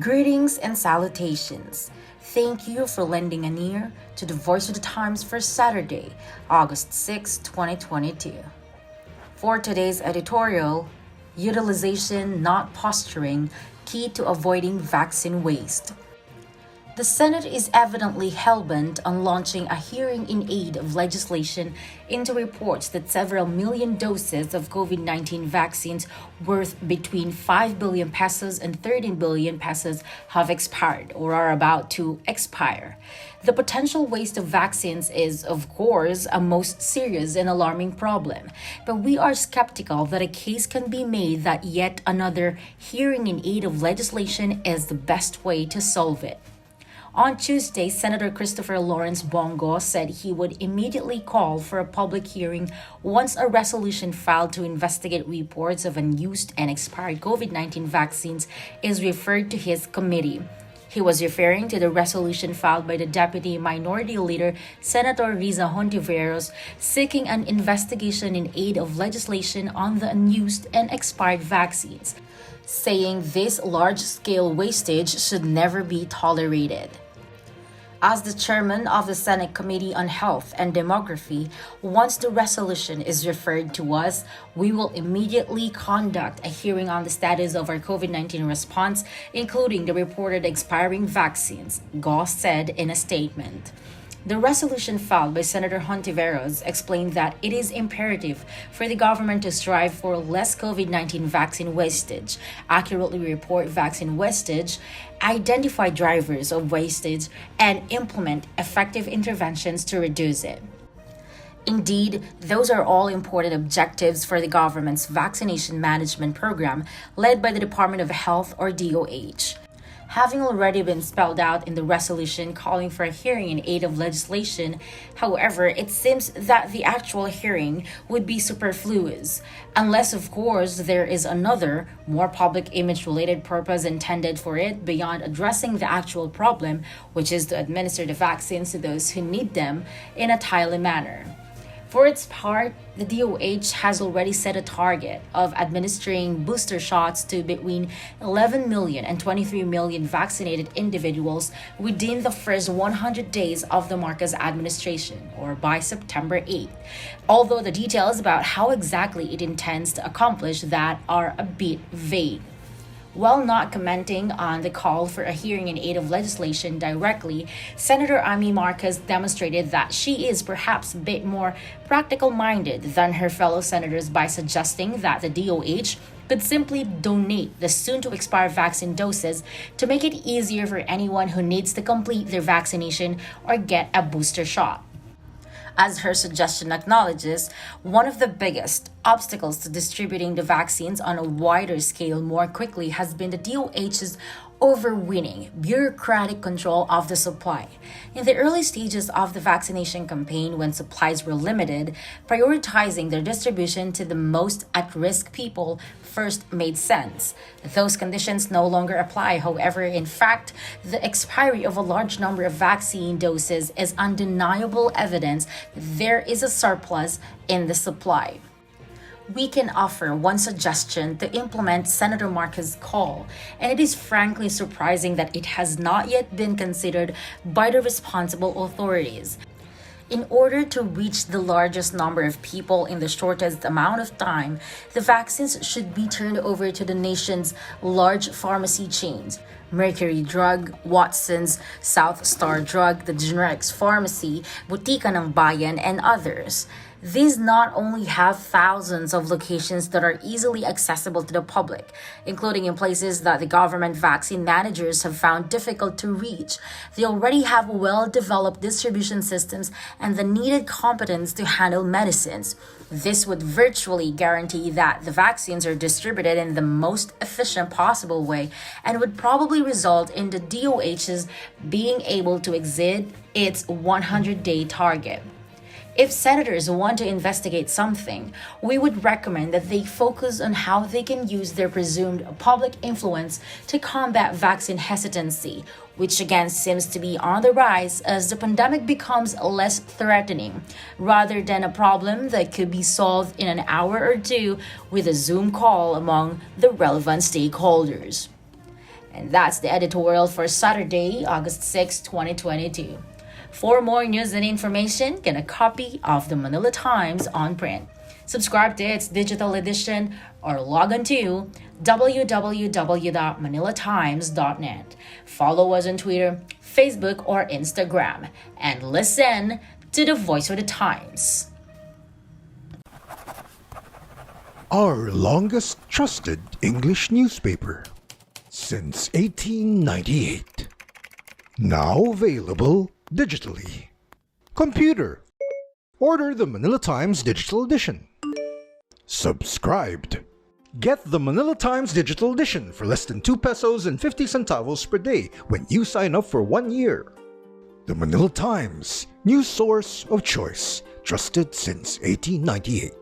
Greetings and salutations. Thank you for lending an ear to the Voice of the Times for Saturday, August 6, 2022. For today's editorial, Utilization, Not Posturing, Key to Avoiding Vaccine Waste. The Senate is evidently hell-bent on launching a hearing in aid of legislation into reports that several million doses of COVID-19 vaccines worth between 5 billion pesos and 13 billion pesos have expired or are about to expire. The potential waste of vaccines is, of course, a most serious and alarming problem, but we are skeptical that a case can be made that yet another hearing in aid of legislation is the best way to solve it. On Tuesday, Senator Christopher Lawrence Bongo said he would immediately call for a public hearing once a resolution filed to investigate reports of unused and expired COVID-19 vaccines is referred to his committee. He was referring to the resolution filed by the Deputy Minority Leader, Senator Riza Hontiveros, seeking an investigation in aid of legislation on the unused and expired vaccines, saying this large-scale wastage should never be tolerated. As the chairman of the Senate Committee on Health and Demography, once the resolution is referred to us, we will immediately conduct a hearing on the status of our COVID-19 response, including the reported expiring vaccines, Goss said in a statement. The resolution filed by Senator Hontiveros explained that it is imperative for the government to strive for less COVID-19 vaccine wastage, accurately report vaccine wastage, identify drivers of wastage, and implement effective interventions to reduce it. Indeed, those are all important objectives for the government's vaccination management program led by the Department of Health or DOH. Having already been spelled out in the resolution calling for a hearing in aid of legislation, however, it seems that the actual hearing would be superfluous, unless of course there is another, more public image-related purpose intended for it beyond addressing the actual problem, which is to administer the vaccines to those who need them in a timely manner. For its part, the DOH has already set a target of administering booster shots to between 11 million and 23 million vaccinated individuals within the first 100 days of the Marcos administration, or by September 8th, although the details about how exactly it intends to accomplish that are a bit vague. While not commenting on the call for a hearing in aid of legislation directly, Senator Amy Marcos demonstrated that she is perhaps a bit more practical-minded than her fellow senators by suggesting that the DOH could simply donate the soon-to-expire vaccine doses to make it easier for anyone who needs to complete their vaccination or get a booster shot. As her suggestion acknowledges, one of the biggest obstacles to distributing the vaccines on a wider scale more quickly has been the DOH's overweening bureaucratic control of the supply. In the early stages of the vaccination campaign, when supplies were limited, prioritizing their distribution to the most at-risk people first made sense. Those conditions no longer apply. However, in fact, the expiry of a large number of vaccine doses is undeniable evidence that there is a surplus in the supply. We can offer one suggestion to implement Senator Marcos' call, and it is frankly surprising that it has not yet been considered by the responsible authorities. In order to reach the largest number of people in the shortest amount of time, the vaccines should be turned over to the nation's large pharmacy chains, Mercury Drug, Watson's, South Star Drug, the Generics Pharmacy, Butika ng Bayan, and others. These not only have thousands of locations that are easily accessible to the public, including in places that the government vaccine managers have found difficult to reach, they already have well-developed distribution systems and the needed competence to handle medicines. This would virtually guarantee that the vaccines are distributed in the most efficient possible way and would probably result in the DOH's being able to exceed its 100-day target. If senators want to investigate something, we would recommend that they focus on how they can use their presumed public influence to combat vaccine hesitancy, which again seems to be on the rise as the pandemic becomes less threatening, rather than a problem that could be solved in an hour or two with a Zoom call among the relevant stakeholders. And that's the editorial for Saturday, August 6, 2022. For more news and information, get a copy of the Manila Times on print. Subscribe to its digital edition or log on to www.manilatimes.net. Follow us on Twitter, Facebook, or Instagram, and listen to the Voice of the Times. Our longest trusted English newspaper since 1898. Now available digitally. Computer. Order the Manila Times Digital Edition. Subscribed. Get the Manila Times Digital Edition for less than 2 pesos and 50 centavos per day when you sign up for 1 year. The Manila Times, news source of choice, trusted since 1898.